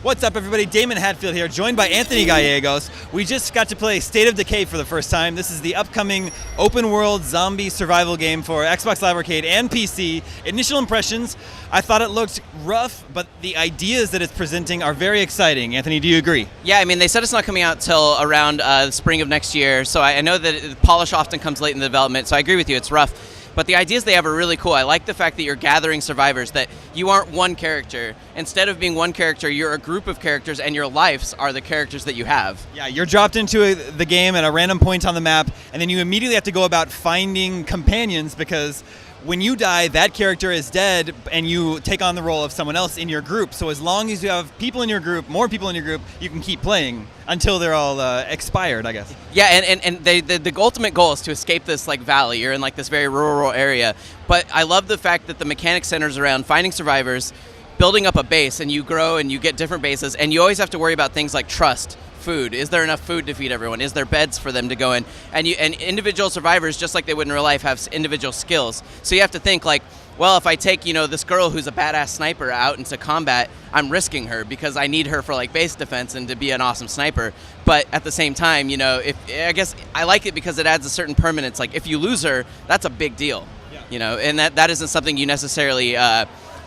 What's up, everybody? Damon Hatfield here, joined by Anthony Gallegos. We just got to play State of Decay for the first time. This is the upcoming open-world zombie survival game for Xbox Live Arcade and PC. Initial impressions, I thought it looked rough, but the ideas that it's presenting are very exciting. Anthony, do you agree? Yeah, I mean, they said it's not coming out till around the spring of next year, so I know that polish often comes late in the development, so I agree with you, it's rough. But the ideas they have are really cool. I like the fact that you're gathering survivors, that you aren't one character. Instead of being one character, you're a group of characters, and your lives are the characters that you have. Yeah, you're dropped into the game at a random point on the map, and then you immediately have to go about finding companions, because when you die, that character is dead, and you take on the role of someone else in your group. So as long as you have people in your group, more people in your group, you can keep playing until they're all expired, I guess. Yeah, and the ultimate goal is to escape this like valley. You're in like this very rural area. But I love the fact that the mechanic centers around finding survivors, building up a base, and you grow and you get different bases, and you always have to worry about things like trust. Food. Is there enough food to feed everyone? Is there beds for them to go in? And individual survivors, just like they would in real life, have individual skills. So you have to think like, well, if I take, this girl who's a badass sniper out into combat, I'm risking her because I need her for like base defense and to be an awesome sniper. But at the same time, I guess I like it because it adds a certain permanence. Like if you lose her, that's a big deal. Yeah. And that isn't something you necessarily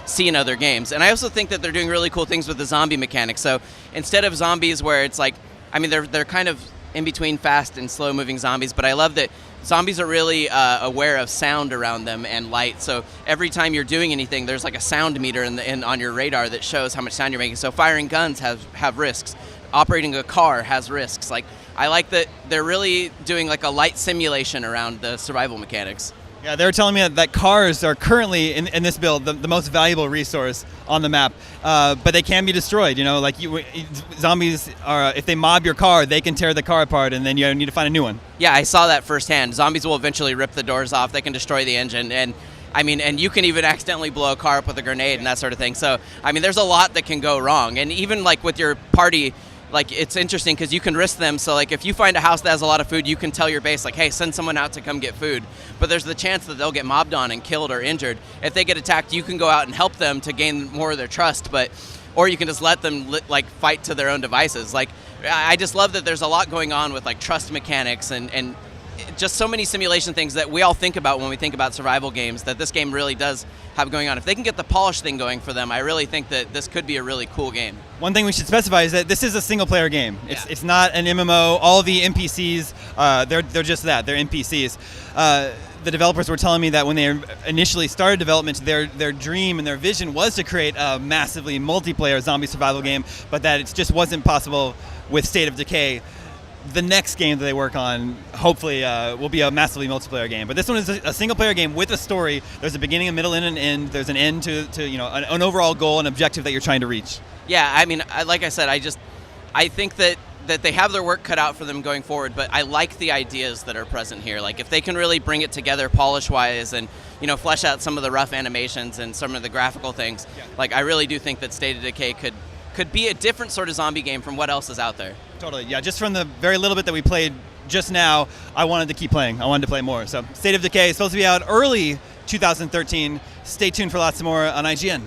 see in other games. And I also think that they're doing really cool things with the zombie mechanics. So instead of zombies where it's like, they're kind of in between fast and slow moving zombies, but I love that zombies are really aware of sound around them and light. So every time you're doing anything, there's like a sound meter on your radar that shows how much sound you're making. So firing guns have risks. Operating a car has risks. Like I like that they're really doing like a light simulation around the survival mechanics. Yeah, they were telling me that cars are currently, in this build, the most valuable resource on the map, but they can be destroyed. Zombies are, if they mob your car, they can tear the car apart, and then you need to find a new one. Yeah, I saw that firsthand. Zombies will eventually rip the doors off. They can destroy the engine, and you can even accidentally blow a car up with a grenade and that sort of thing. So, there's a lot that can go wrong, and even like with your party. Like, it's interesting because you can risk them. So, like, if you find a house that has a lot of food, you can tell your base, like, hey, send someone out to come get food. But there's the chance that they'll get mobbed on and killed or injured. If they get attacked, you can go out and help them to gain more of their trust. Or you can just let them, fight to their own devices. Like, I just love that there's a lot going on with, like, trust mechanics and just so many simulation things that we all think about when we think about survival games that this game really does have going on. If they can get the polish thing going for them, I really think that this could be a really cool game. One thing we should specify is that this is a single-player game. It's not an MMO. All the NPCs, they're just that. They're NPCs. The developers were telling me that when they initially started development, their dream and their vision was to create a massively multiplayer zombie survival game, but that it just wasn't possible with State of Decay. The next game that they work on, hopefully, will be a massively multiplayer game. But this one is a single-player game with a story. There's a beginning, a middle, and an end. There's an end to an overall goal, an objective that you're trying to reach. Yeah, like I said, I think that they have their work cut out for them going forward. But I like the ideas that are present here. Like if they can really bring it together, polish-wise, and flesh out some of the rough animations and some of the graphical things. Yeah. Like I really do think that State of Decay could be a different sort of zombie game from what else is out there. Totally, yeah. Just from the very little bit that we played just now, I wanted to keep playing. I wanted to play more. So State of Decay is supposed to be out early 2013. Stay tuned for lots more on IGN.